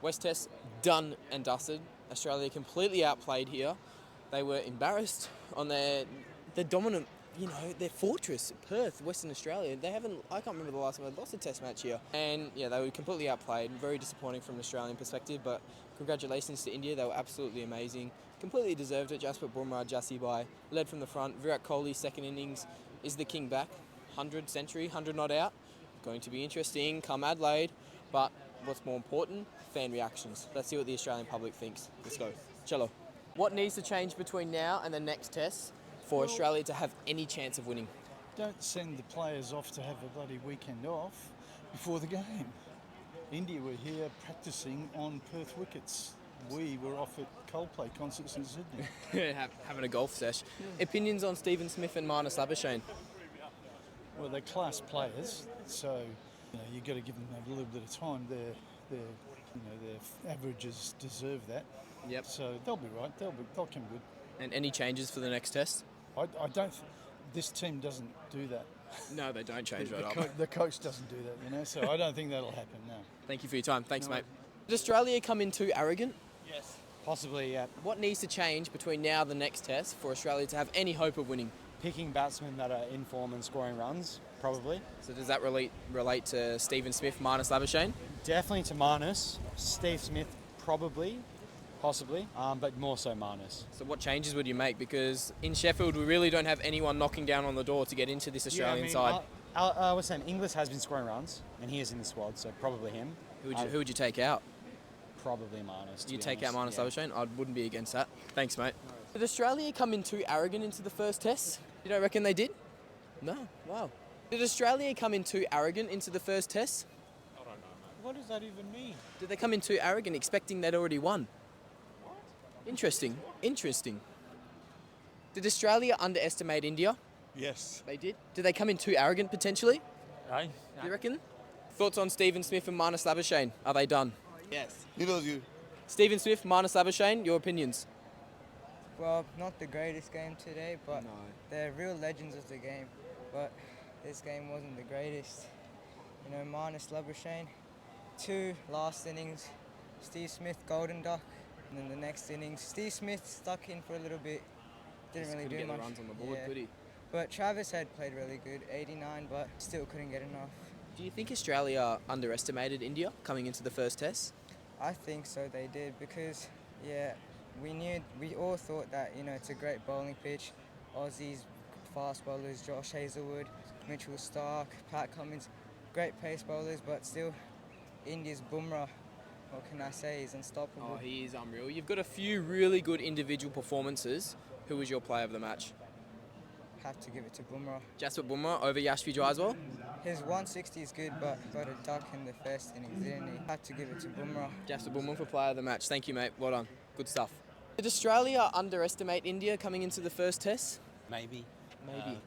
West Test done and dusted. Australia completely outplayed here. They were embarrassed on their dominant, their fortress, Perth, Western Australia. I can't remember the last time they lost a Test match here. And yeah, they were completely outplayed. Very disappointing from an Australian perspective, but congratulations to India. They were absolutely amazing. Completely deserved it. Jasprit Bumrah, Jassi Bai led from the front. Virat Kohli, second innings, is the king back. 100 century, 100 not out. Going to be interesting come Adelaide, but what's more important? Fan reactions. Let's see what the Australian public thinks. Let's go. Cello. What needs to change between now and the next test for Australia to have any chance of winning? Don't send the players off to have a bloody weekend off before the game. India were here practicing on Perth wickets. We were off at Coldplay concerts in Sydney. Having a golf sesh. Yeah. Opinions on Stephen Smith and Marnus Labuschagne? Well, they're class players, so you've got to give them a little bit of time. Their averages deserve that. Yep. So they'll be right. They'll come good. And any changes for the next test? I don't. This team doesn't do that. No, they don't change right up. The coach doesn't do that, So I don't think that'll happen. No. Thank you for your time. Thanks, mate. Did Australia come in too arrogant? Yes. Possibly, yeah. What needs to change between now and the next test for Australia to have any hope of winning? Picking batsmen that are in form and scoring runs, probably. So does that relate to Stephen Smith, Marnus Labuschagne? Definitely to Marnus. Steve Smith, probably, possibly, but more so Marnus. So what changes would you make? Because in Sheffield, we really don't have anyone knocking down on the door to get into this Australian side. I was saying Inglis has been scoring runs, and he is in the squad, so probably him. Who would you take out? Probably Marnus. You take out Marnus Labuschagne? I wouldn't be against that. Thanks, mate. Did Australia come in too arrogant into the first test? You don't reckon they did? No. Wow. Did Australia come in too arrogant into the first test? I don't know, mate. What does that even mean? Did they come in too arrogant, expecting they'd already won? What? Interesting. Did Australia underestimate India? Yes. They did. Did they come in too arrogant, potentially? Aye. Do you reckon? Thoughts on Stephen Smith and Marnus Labuschagne? Are they done? Yes. He knows you. Stephen Smith, Marnus Labuschagne, your opinions? Well, not the greatest game today, but they're real legends of the game. But this game wasn't the greatest. Marnus Labuschagne, 2 last innings, Steve Smith golden duck, and then the next innings, Steve Smith stuck in for a little bit, didn't really do much. The runs on the board, could he? But Travis Head played really good, 89, but still couldn't get enough. Do you think Australia underestimated India coming into the first test? I think so, they did, because we all thought that it's a great bowling pitch. Aussies, fast bowlers, Josh Hazlewood, Mitchell Stark, Pat Cummins, great pace bowlers, but still India's Bumrah, what can I say, is unstoppable. Oh, he is unreal. You've got a few really good individual performances. Who was your player of the match? Have to give it to Bumrah. Jasprit Bumrah over Yashvi Jaiswal? His 160 is good, but got a duck in the first innings, didn't he? Had to give it to Bumrah. Jasprit Bumrah for player of the match. Thank you, mate. Well done. Good stuff. Did Australia underestimate India coming into the first test? Maybe. Maybe.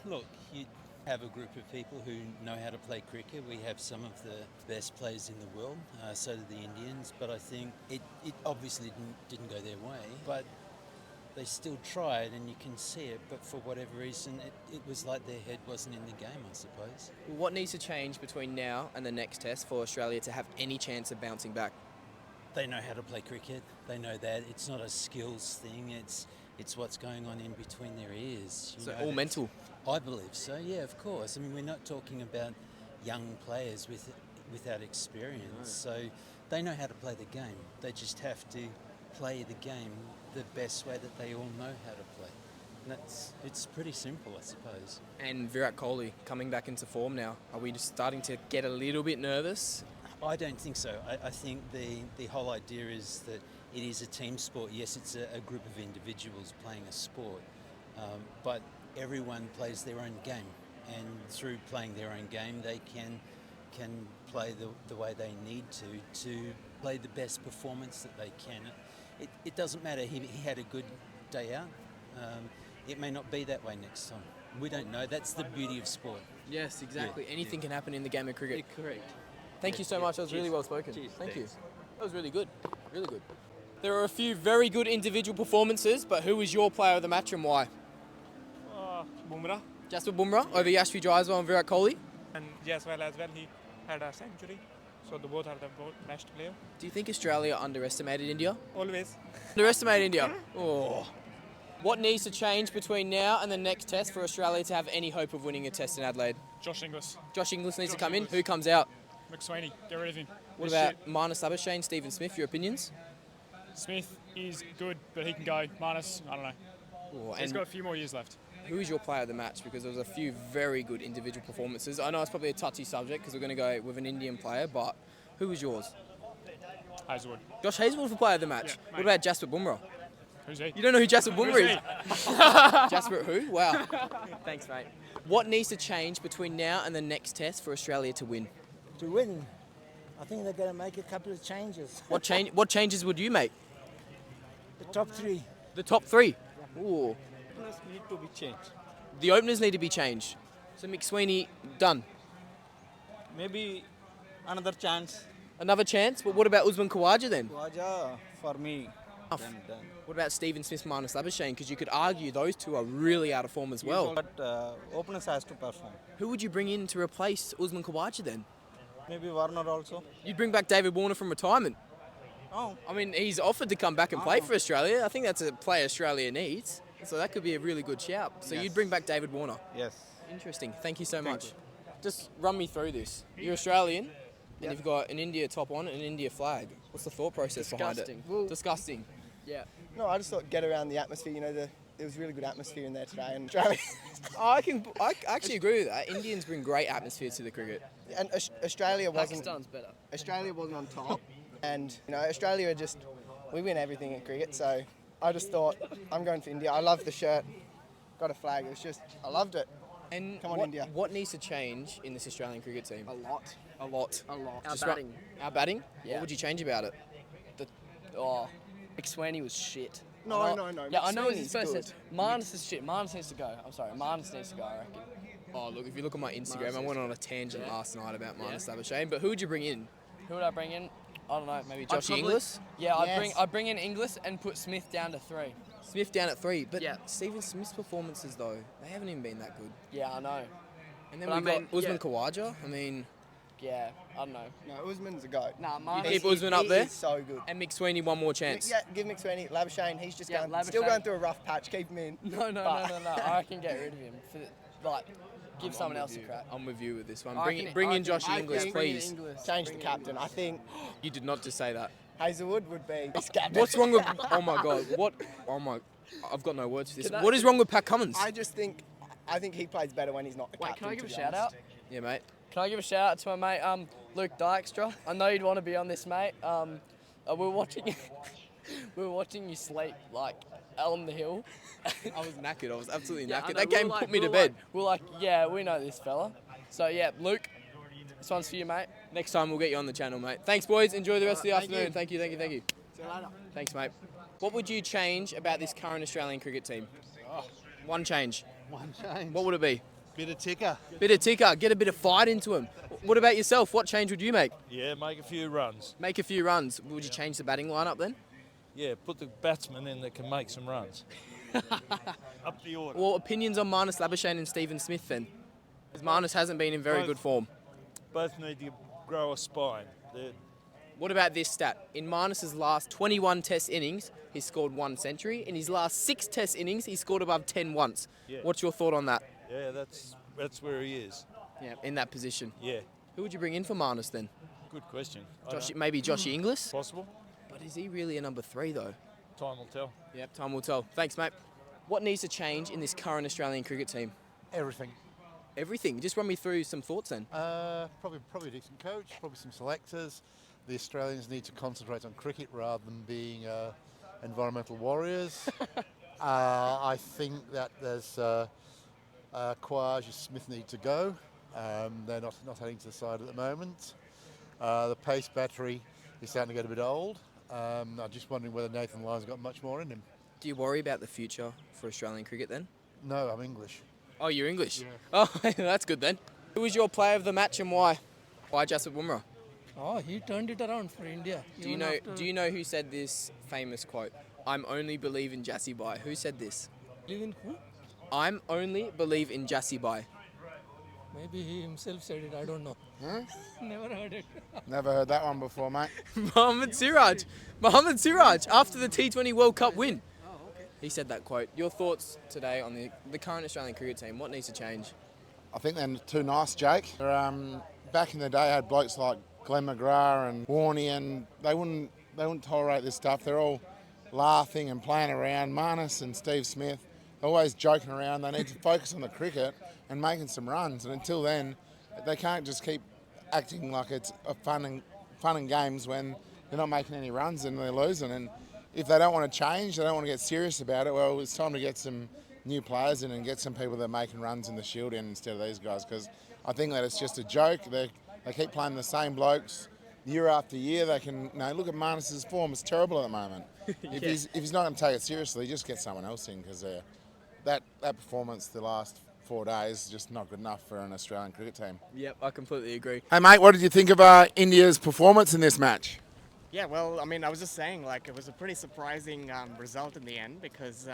Look, you have a group of people who know how to play cricket. We have some of the best players in the world, so do the Indians, but I think it obviously didn't go their way. But they still tried, and you can see it, but for whatever reason, it was like their head wasn't in the game, I suppose. What needs to change between now and the next test for Australia to have any chance of bouncing back? They know how to play cricket. They know that. It's not a skills thing. It's what's going on in between their ears. So all mental? I believe so, yeah, of course. I mean, we're not talking about young players without experience. No. So they know how to play the game. They just have to play the game the best way that they all know how to play. And it's pretty simple, I suppose. And Virat Kohli coming back into form now. Are we just starting to get a little bit nervous? I don't think so. I think the whole idea is that it is a team sport. Yes, it's a group of individuals playing a sport, but everyone plays their own game, and through playing their own game, they can play the way they need to play the best performance that they can. It doesn't matter. He had a good day out. It may not be that way next time. We don't know. That's the beauty of sport. Yes, exactly. Yeah, Anything can happen in the game of cricket. Yeah, correct. Thank you so much. That was really well spoken. Cheers. Thank Thanks. you. That was really good. Really good. There are a few very good individual performances, but who was your player of the match and why? Bumrah, Jasprit Bumrah over Yashvi Jaiswal and Virat Kohli? and as well, he had a century. So the both are the best player. Do you think Australia underestimated India? Always. Underestimated India. Oh. What needs to change between now and the next test for Australia to have any hope of winning a test in Adelaide? Josh Inglis. Josh Inglis needs to Josh come in. Inglis. Who comes out? McSweeney. Get rid of him. What He's about shit. Marnus Labuschagne, Stephen Smith? Your opinions? Smith is good, but he can go. Marnus, I don't know. Oh, He's and got a few more years left. who is your player of the match? Because there was a few very good individual performances. I know it's probably a touchy subject because we're going to go with an Indian player, but who was yours? Hazelwood. Josh Hazelwood for player of the match. Yeah, What mate. about Jasper Bumrah? Who's he? You don't know who Jasper Who's Bumrah he? is? Jasper who? Wow. Thanks, mate. What needs to change between now and the next test for Australia to win? To win, I think they're going to make a couple of changes. What changes would you make? The top three. The top three. Ooh. Need to be changed. The openers need to be changed. So McSweeney, done. Maybe another chance. Another chance? But what about Usman Khawaja then? Waja for me. Off. Done. What about Stephen Smith, Marnus Labuschagne? Because you could argue those two are really out of form as well. But openers has to perform. Who would you bring in to replace Usman Khawaja then? Maybe Warner also. You'd bring back David Warner from retirement. Oh, I mean, he's offered to come back and play for Australia. I think that's a player Australia needs. So that could be a really good shout. So Yes. you'd bring back David Warner. yes. Interesting. Thank you so much. Just run me through this. You're Australian, and you've got an India top on and an India flag. What's the thought process behind it? Well- Disgusting. Yeah. No, I just thought get around the atmosphere. You know, there was really good atmosphere in there today, and Australia I actually agree with that. Indians bring great atmosphere to the cricket. and Australia wasn't Pakistan's better. Australia wasn't on top, and you know Australia we win everything in cricket. So I just thought I'm going for India. I love the shirt, got a flag. It was just I loved it. And Come on, what, India. What needs to change in this Australian cricket team? A lot. A lot. A lot. Our Just batting. Our batting? Yeah. What would you change about it? Oh, McSweeney was shit. No. Yeah, I know it's his McSweeney's first good. test. Marnus is shit. Marnus needs to go. I'm sorry. Marnus needs to go, I reckon. Oh, look, if you look at my Instagram, I went on a tangent last night about Yeah. Marnus Labuschagne, but who would you bring in? Who would I bring in? I don't know. Maybe I'd Josh probably- Inglis? Yeah, Yes. I'd bring in Inglis and put Smith down to 3. Smith down at 3, but Yeah. Stephen Smith's performances, though, they haven't even been that good. Yeah, I know. And then But we've I mean, got Usman yeah. Khawaja. I mean, Yeah, I don't know. No, Usman's a goat. Nah, you Marnus. keep Usman up He there, is so good. and McSweeney one more chance. Yeah, give McSweeney, Labuschagne. He's just Yeah, still Labuschagne. going through a rough patch. Keep him in. No. I reckon get rid of him. Give someone else a crack. I'm with you with this one. I Bring, reckon- bring I in reckon- Josh I Inglis, think bring in please. Inglis. Change the Bring in captain. I think You did not just say that. Hazelwood would be his captain. What's wrong with? Oh my God! What? Oh my! I've got no words for this. Can I- What is wrong with Pat Cummins? I think he plays better when he's not the Wait, captain. can I give to a be shout honest. out? Yeah, mate. Can I give a shout out to my mate, Luke Dykstra? I know you'd want to be on this, mate. We're watching, we're watching you sleep like on the hill. I was knackered. I was absolutely Yeah, I knackered. know, That game put me to bed. We're like, yeah, we know this fella. So yeah, Luke, this one's for you, mate. Next time we'll get you on the channel, mate. Thanks, boys. Enjoy the rest of the thank afternoon. you. Thank you. See you later. Thanks, mate. What would you change about this current Australian cricket team? One change. One change. What would it be? Bit of ticker. Bit of ticker. Get a bit of fight into him. What about yourself? What change would you make? Yeah, make a few runs. Make a few runs. Would you change the batting lineup then? Yeah, put the batsman in that can make some runs. Up the order. Well, opinions on Marnus Labuschagne and Stephen Smith then? Because Marnus hasn't been in very Both. good form. Both need to grow a spine. What about this stat? In Marnus's last 21 Test innings, he scored 1 century. In his last 6 Test innings, he scored above 10 once. Yeah. What's your thought on that? Yeah, that's where he is. Yeah, in that position. Yeah, Who would you bring in for Marnus then? good question. I Josh, don't- maybe Joshy Inglis? Possible. But is he really a number 3 though? Time will tell. Yep, time will tell. Thanks, mate. What needs to change in this current Australian cricket team? Everything. Everything. Just run me through some thoughts then. Probably a decent coach, probably some selectors. The Australians need to concentrate on cricket rather than being environmental warriors. I think that there's Quaj and Smith need to go. They're not heading to the side at the moment. The pace battery is starting to get a bit old. I'm just wondering whether Nathan Lyon's got much more in him. Do you worry about the future for Australian cricket then? No, I'm English. Oh, you're English? Yeah. Oh, that's good then. Who was your player of the match and why? Why Jasper Bumrah? Oh, he turned it around for India. Do you know who said this famous quote? I'm only believe in Jassie Bai. Who said this? Believe in who? I'm only believe in Jassie Bai. Maybe he himself said it, I don't know. Never heard it. Never heard that one before, mate. Mohamed Siraj. After the T20 World Cup win. He said that quote. Your thoughts today on the current Australian cricket team? What needs to change? I think they're too nice, Jake. Back in the day, had blokes like Glenn McGrath and Warney, and they wouldn't tolerate this stuff. They're all laughing and playing around. Marnus and Steve Smith, they're always joking around. They need to focus on the cricket and making some runs. And until then, they can't just keep acting like it's a fun and games when they're not making any runs and they're losing. And if they don't want to change, they don't want to get serious about it, well, it's time to get some new players in and get some people that are making runs in the Shield in instead of these guys, because I think that it's just a joke. They keep playing the same blokes year after year. They can, look at Marnus's form; it's terrible at the moment. If he's not going to take it seriously, just get someone else in, because that performance the last 4 days is just not good enough for an Australian cricket team. Yep, I completely agree. Hey mate, what did you think of India's performance in this match? Yeah, well, I mean, I was just saying, like, it was a pretty surprising result in the end because,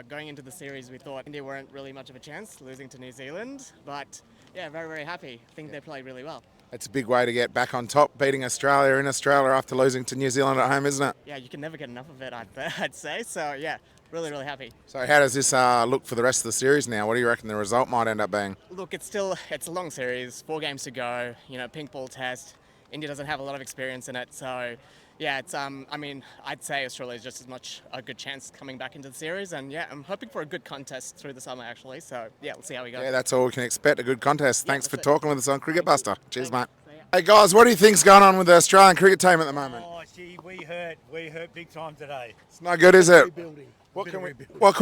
going into the series, we thought India weren't really much of a chance, losing to New Zealand. But, yeah, very, very happy. I think they played really well. It's a big way to get back on top, beating Australia in Australia after losing to New Zealand at home, isn't it? Yeah, you can never get enough of it, I'd say. So, yeah, really, really happy. So how does this look for the rest of the series now? What do you reckon the result might end up being? Look, it's a long series, 4 games to go, pink ball test. India doesn't have a lot of experience in it, so yeah, it's I'd say Australia's just as much a good chance coming back into the series, and yeah, I'm hoping for a good contest through the summer actually. So yeah, we'll see how we go. Yeah, that's all we can expect, a good contest. Thanks for talking with us on Cricket Buster. Cheers, mate. Hey guys, what do you think's going on with the Australian cricket team at the moment? Oh, gee, we hurt big time today. It's not good, is it? What can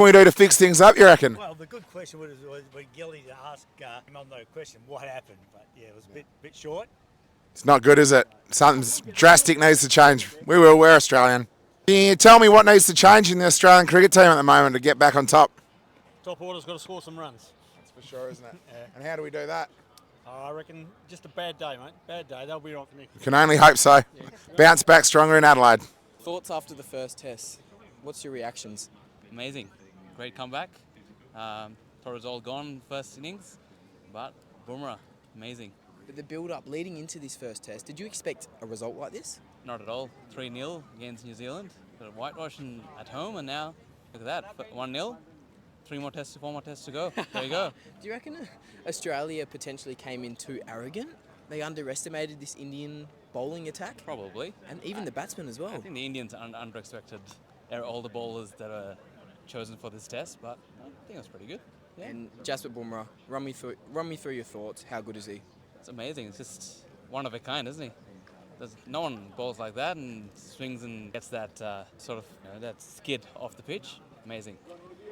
we do to fix things up, you reckon? Well, the good question was when Gilly asked him on the question what happened, but yeah, it was a bit short. It's not good, is it? Something drastic needs to change. We're Australian. Can you tell me what needs to change in the Australian cricket team at the moment to get back on top? Top order's got to score some runs. That's for sure, isn't it? Yeah. And how do we do that? I reckon just a bad day, mate. Bad day. They'll be right for next. We can only hope so. Yeah. Bounce back stronger in Adelaide. Thoughts after the first test? What's your reactions? Amazing. Great comeback. Thought it was all gone first innings, but Bumrah, amazing. But the build-up leading into this first test, did you expect a result like this? Not at all. 3-0 against New Zealand. Got a whitewashing at home, and now look at that. 1-0. 4 more tests to go. There you go. Do you reckon Australia potentially came in too arrogant? They underestimated this Indian bowling attack? Probably. And even the batsmen as well. I think the Indians under-expected all the bowlers that are chosen for this test, but I think it was pretty good. Yeah. And Jasprit Bumrah, run me through your thoughts. How good is he? It's amazing. It's just one of a kind, isn't he? No one bowls like that and swings and gets that that skid off the pitch. Amazing.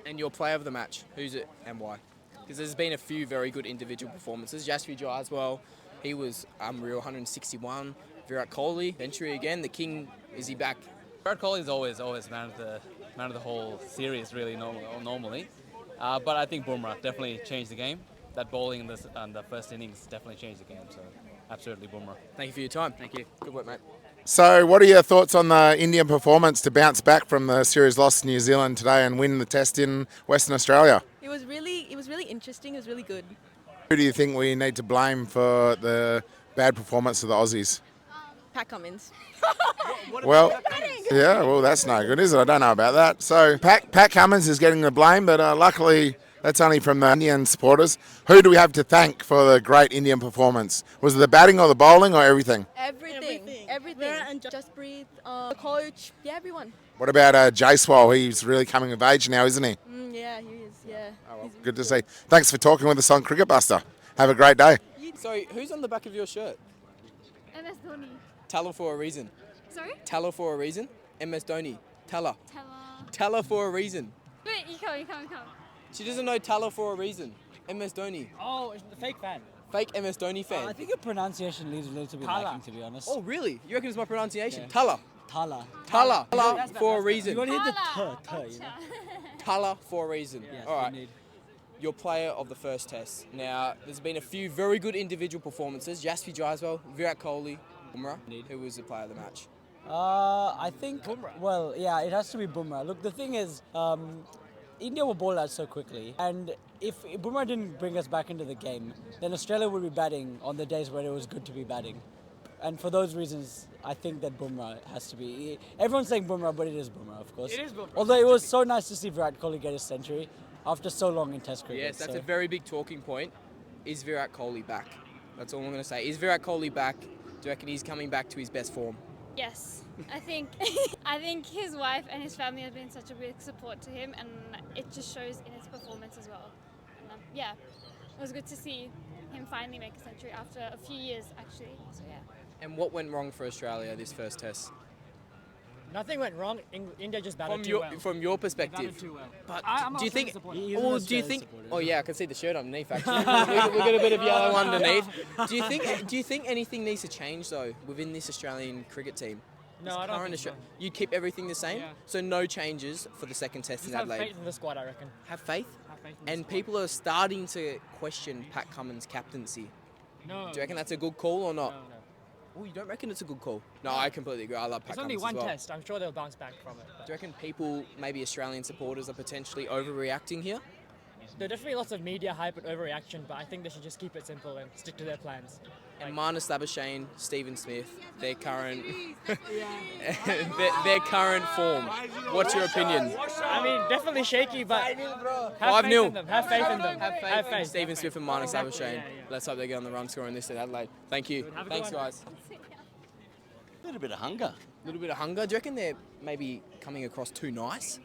And your player of the match, who's it and why? Because there's been a few very good individual performances. Jasprit Jaiswal, he was unreal, 161. Virat Kohli, century again. The king, is he back? Virat Kohli is always man of the whole series, really, normally. But I think Bumrah definitely changed the game. That bowling in the first innings definitely changed the game. So absolutely Bumrah. Thank you for your time. Thank you. Good work, mate. So what are your thoughts on the Indian performance to bounce back from the series loss to New Zealand today and win the test in Western Australia? It was really interesting. It was really good. Who do you think we need to blame for the bad performance of the Aussies? Pat Cummins. Well, yeah, well, that's no good, is it? I don't know about that. So Pat Cummins is getting the blame, but luckily that's only from the Indian supporters. Who do we have to thank for the great Indian performance? Was it the batting or the bowling or everything? Everything. And Jasprit, the coach, everyone. What about Jaiswal? He's really coming of age now, isn't he? Yeah, he is, yeah. Oh, well, good to see. Thanks for talking with us on Cricket Buster. Have a great day. So, who's on the back of your shirt? MS Dhoni. Tell her for a reason. Sorry? Tell her for a reason. MS Dhoni. Tell her. Tell her for a reason. Wait, you come. She doesn't know tell her for a reason. MS Dhoni. Oh, it's the fake fan. Fake MS Dhoni fan. I think your pronunciation leaves a little bit lacking, to be honest. Oh, really? You reckon it's my pronunciation? Yeah. Tala. Tala for a reason. You got to hit the you know? Tala for a reason. Yes, all right. Your player of the first test. Now, there's been a few very good individual performances. Jasprit Jaiswal, Virat Kohli, Bumrah. Who was the player of the match? I think, Bumrah. Well, yeah, it has to be Bumrah. Look, the thing is, India were bowled out so quickly, and if Bumrah didn't bring us back into the game, then Australia would be batting on the days where it was good to be batting. And for those reasons, I think that Bumrah has to be. Everyone's saying Bumrah, but it is Bumrah, of course. It is Bumrah. Although it was so nice to see Virat Kohli get a century after so long in Test cricket. Yes, that's so. a very big talking point. Is Virat Kohli back? That's all I'm going to say. Is Virat Kohli back? Do you reckon he's coming back to his best form? Yes, I think I think his wife and his family have been such a big support to him, and it just shows in his performance as well. And, yeah, it was good to see him finally make a century after a few years, actually. So yeah. And what went wrong for Australia this first test? Nothing went wrong. India just batted too well. From your perspective, Batted too well. but I'm do you also think? disappointed. Or do you think? Oh yeah, I can see the shirt underneath. Actually, we got a bit of yellow underneath. Do you think anything needs to change though within this Australian cricket team? No, This I don't current think so. You keep everything the same, Yeah. so no changes for the second test Just in have Adelaide. faith in the squad, I reckon. Have faith. Have faith in the And squad. people are starting to question Pat Cummins' captaincy. No. Do you reckon that's a good call or not? No, no. Oh, you don't reckon it's a good call? No, I completely agree. I love Pat It's only Cummins one as well. test. I'm sure they'll bounce back from it. Do you reckon people, maybe Australian supporters, are potentially overreacting here? There are definitely lots of media hype and overreaction, but I think they should just keep it simple and stick to their plans. And Marnus Labuschagne, Stephen Smith, their current, their current form. What's your opinion? I mean, definitely shaky, but have 5-0. faith in them. Have faith in them. Have faith. Stephen Smith and Marnus Exactly, Labuschagne. yeah. Let's hope they get on the run score in this in Adelaide. Thank you. Have a good Thanks, one. guys. A little bit of hunger. A little bit of hunger. Do you reckon they're maybe coming across too nice?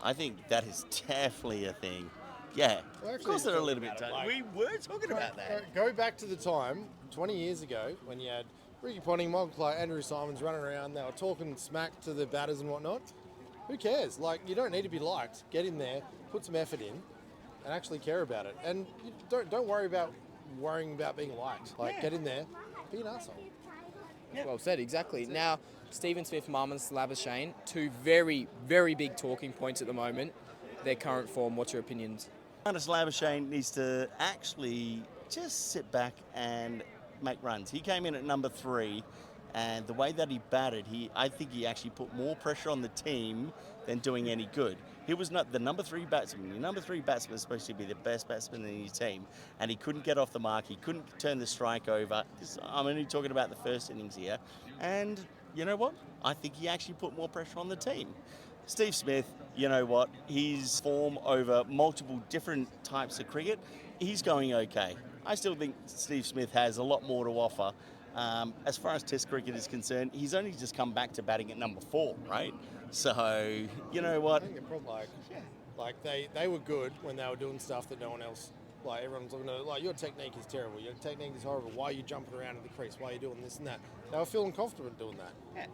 I think that is definitely a thing. Yeah, of course they're a little bit tight. We were talking about that. Go back to the time, 20 years ago, when you had Ricky Ponting, Michael Clark, Andrew Simons running around. They were talking smack to the batters and whatnot. Who cares? Like, you don't need to be liked. Get in there, put some effort in, and actually care about it. And you don't worry about worrying about being liked. Like, get in there, be an arsehole. Well said, exactly. Now, Stephen Smith, Marnus Labuschagne, two very, very big talking points at the moment. Their current form, what's your opinions? Marnus Labuschagne needs to actually just sit back and make runs. He came in at number 3, and the way that he batted, I think he actually put more pressure on the team than doing any good. He was not the number 3 batsman. Your number 3 batsman is supposed to be the best batsman in your team, and he couldn't get off the mark. He couldn't turn the strike over. I'm only talking about the first innings here. And you know what? I think he actually put more pressure on the team. Steve Smith, you know what? His form over multiple different types of cricket, he's going okay. I still think Steve Smith has a lot more to offer. As far as Test cricket is concerned, he's only just come back to batting at number 4, right? So, you know what? I think they're probably like they were good when they were doing stuff that no one else, like everyone's looking at, like, your technique is terrible, your technique is horrible, why are you jumping around in the crease, why are you doing this and that? They were feeling confident doing that. Yeah.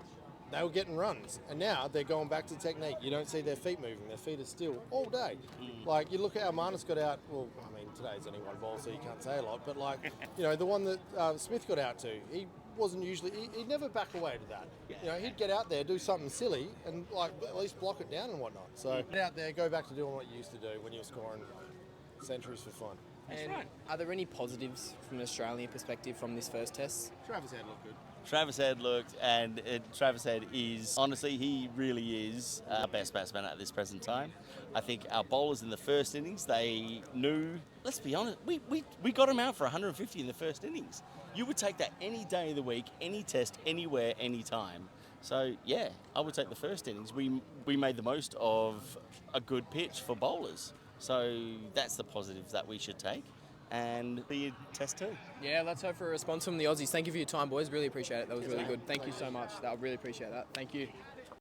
They were getting runs, and now they're going back to technique. You don't see their feet moving, their feet are still all day. Like, you look at how Marnus got out, well, I mean, today's only one ball, so you can't say a lot, but like, you know, the one that Smith got out to, he wasn't usually, he'd never back away to that. You know, he'd get out there, do something silly, and like, at least block it down and whatnot. So get out there, go back to doing what you used to do when you were scoring centuries for fun. And are there any positives from an Australian perspective from this first test? Travis Head looked good. Travis Head looked, and Travis Head is, honestly, he really is our best batsman at this present time. I think our bowlers in the first innings, they knew, let's be honest, we got him out for 150 in the first innings. You would take that any day of the week, any test, anywhere, anytime. So, yeah, I would take the first innings. We made the most of a good pitch for bowlers. So that's the positives that we should take. And be in test 2. Yeah, let's hope for a response from the Aussies. Thank you for your time, boys. Really appreciate it. That was really good. Thank you so much. I really appreciate that. Thank you.